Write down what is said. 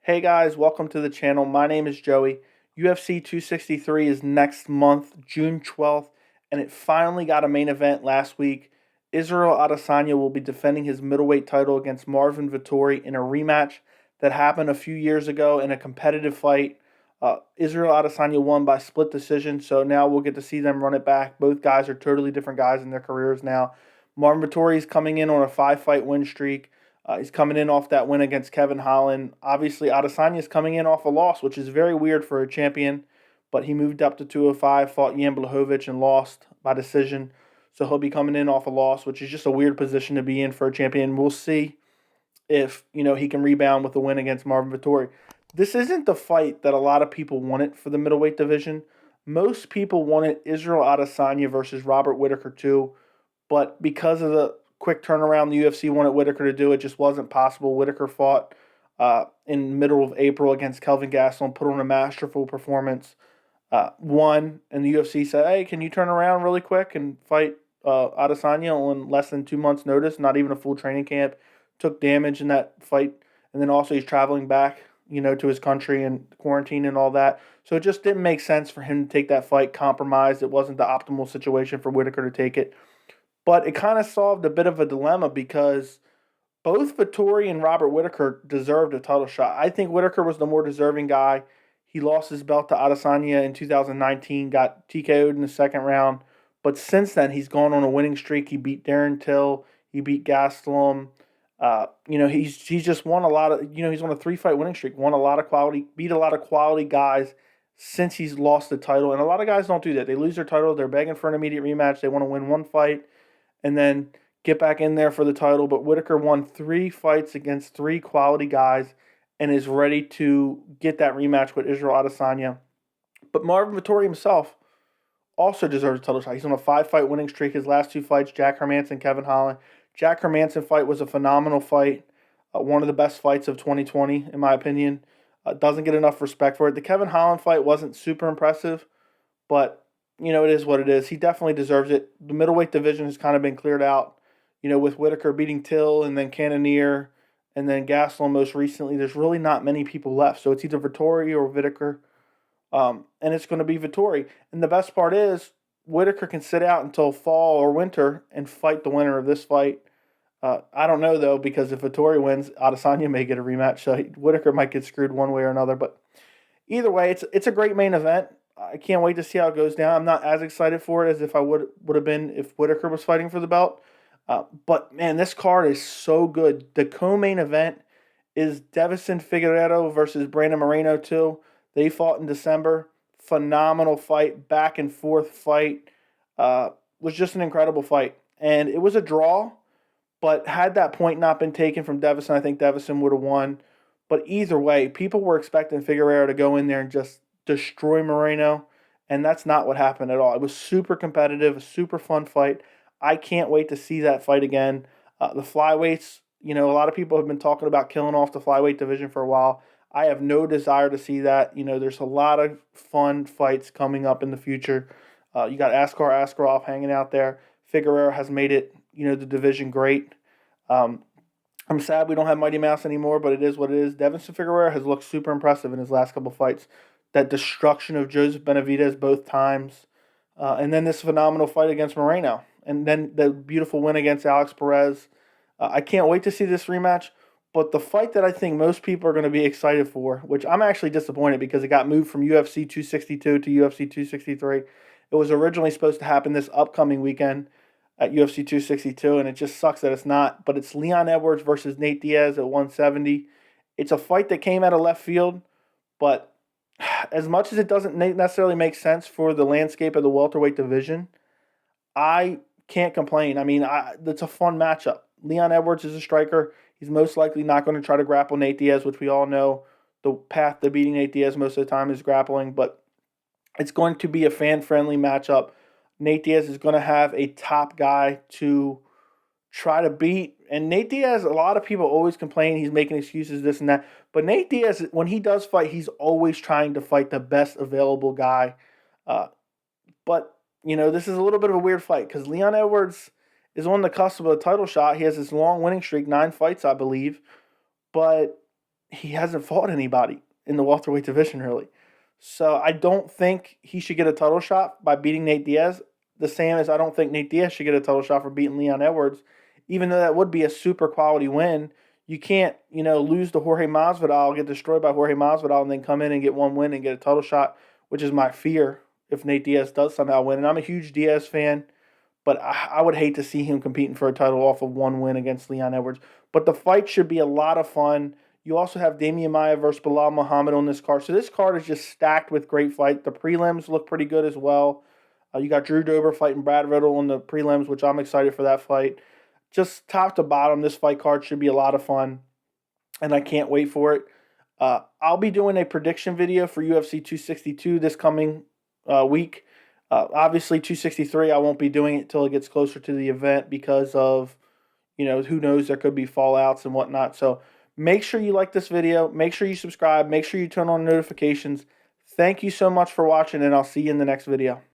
Hey guys, welcome to the channel. My name is Joey. UFC 263 is next month, June 12th, and it finally got a main event last week. Israel Adesanya will be defending his middleweight title against Marvin Vettori in a rematch that happened a few years ago in a competitive fight. Israel Adesanya won by split decision, so now we'll get to see them run it back. Both guys are totally different guys in their careers now. Marvin Vettori is coming in on a 5-fight win streak. He's coming in off that win against Kevin Holland. Obviously, Adesanya is coming in off a loss, which is very weird for a champion. But he moved up to 205, fought Jan Blachowicz, and lost by decision. So he'll be coming in off a loss, which is just a weird position to be in for a champion. We'll see if he can rebound with the win against Marvin Vettori. This isn't the fight that a lot of people wanted for the middleweight division. Most people wanted Israel Adesanya versus Robert Whittaker too, but because of the quick turnaround the UFC wanted Whittaker to do, it just wasn't possible. Whittaker fought in the middle of April against Kelvin Gastelum, put on a masterful performance, won, and the UFC said, hey, can you turn around really quick and fight Adesanya on less than 2 months' notice, not even a full training camp. Took damage in that fight, and then also he's traveling back, to his country and quarantine and all that. So it just didn't make sense for him to take that fight compromised. It wasn't the optimal situation for Whittaker to take it. But it kind of solved a bit of a dilemma because both Vettori and Robert Whittaker deserved a title shot. I think Whittaker was the more deserving guy. He lost his belt to Adesanya in 2019, got TKO'd in the second round. But since then, he's gone on a winning streak. He beat Darren Till. He beat Gastelum. He's just won a lot of, he's on a 3-fight winning streak, won a lot of quality, beat a lot of quality guys since he's lost the title. And a lot of guys don't do that. They lose their title. They're begging for an immediate rematch. They want to win one fight and then get back in there for the title. But Whittaker won 3 fights against 3 quality guys and is ready to get that rematch with Israel Adesanya. But Marvin Vettori himself also deserves a title shot. He's on a 5-fight winning streak. His last 2 fights, Jack Hermanson, Kevin Holland. Jack Hermanson fight was a phenomenal fight. One of the best fights of 2020, in my opinion. Doesn't get enough respect for it. The Kevin Holland fight wasn't super impressive, but it is what it is. He definitely deserves it. The middleweight division has kind of been cleared out, with Whittaker beating Till and then Cannonier and then Gastelum most recently. There's really not many people left. So it's either Vettori or Whittaker, and it's going to be Vettori. And the best part is Whittaker can sit out until fall or winter and fight the winner of this fight. I don't know, though, because if Vettori wins, Adesanya may get a rematch. So Whittaker might get screwed one way or another. But either way, it's a great main event. I can't wait to see how it goes down. I'm not as excited for it as if I would have been if Whittaker was fighting for the belt. But, man, this card is so good. The co-main event is Deiveson Figueiredo versus Brandon Moreno, too. They fought in December. Phenomenal fight, back and forth fight. Was just an incredible fight. And it was a draw, but had that point not been taken from Deiveson, I think Deiveson would have won. But either way, people were expecting Figueroa to go in there and just destroy Moreno, and that's not what happened at all. It was super competitive, a super fun fight. I can't wait to see that fight again. The flyweights, a lot of people have been talking about killing off the flyweight division for a while. I have no desire to see that. There's a lot of fun fights coming up in the future. You got Askar Askarov hanging out there. Figueroa has made it, the division great. I'm sad we don't have Mighty Mouse anymore, but it is what it is. Deiveson Figueroa has looked super impressive in his last couple fights. That destruction of Joseph Benavidez both times. And then this phenomenal fight against Moreno. And then the beautiful win against Alex Perez. I can't wait to see this rematch. But the fight that I think most people are going to be excited for, which I'm actually disappointed because it got moved from UFC 262 to UFC 263. It was originally supposed to happen this upcoming weekend at UFC 262, and it just sucks that it's not. But it's Leon Edwards versus Nate Diaz at 170. It's a fight that came out of left field, but as much as it doesn't necessarily make sense for the landscape of the welterweight division, I can't complain. I mean, it's a fun matchup. Leon Edwards is a striker. He's most likely not going to try to grapple Nate Diaz, which we all know the path to beating Nate Diaz most of the time is grappling, but it's going to be a fan-friendly matchup. Nate Diaz is going to have a top guy to try to beat. And Nate Diaz, a lot of people always complain he's making excuses, this and that. But Nate Diaz, when he does fight, he's always trying to fight the best available guy. But, this is a little bit of a weird fight because Leon Edwards is on the cusp of a title shot. He has this long winning streak, 9 fights, I believe. But he hasn't fought anybody in the welterweight division, really. So I don't think he should get a title shot by beating Nate Diaz, the same as I don't think Nate Diaz should get a title shot for beating Leon Edwards, even though that would be a super quality win. You can't, lose to Jorge Masvidal, get destroyed by Jorge Masvidal, and then come in and get one win and get a title shot, which is my fear if Nate Diaz does somehow win. And I'm a huge Diaz fan, but I would hate to see him competing for a title off of one win against Leon Edwards. But the fight should be a lot of fun. You also have Damian Maia versus Bilal Muhammad on this card. So this card is just stacked with great fights. The prelims look pretty good as well. You got Drew Dober fighting Brad Riddle on the prelims, which I'm excited for that fight. Just top to bottom, this fight card should be a lot of fun, and I can't wait for it. I'll be doing a prediction video for UFC 262 this coming week. Obviously, 263, I won't be doing it till it gets closer to the event because of, who knows, there could be fallouts and whatnot. So make sure you like this video. Make sure you subscribe. Make sure you turn on notifications. Thank you so much for watching, and I'll see you in the next video.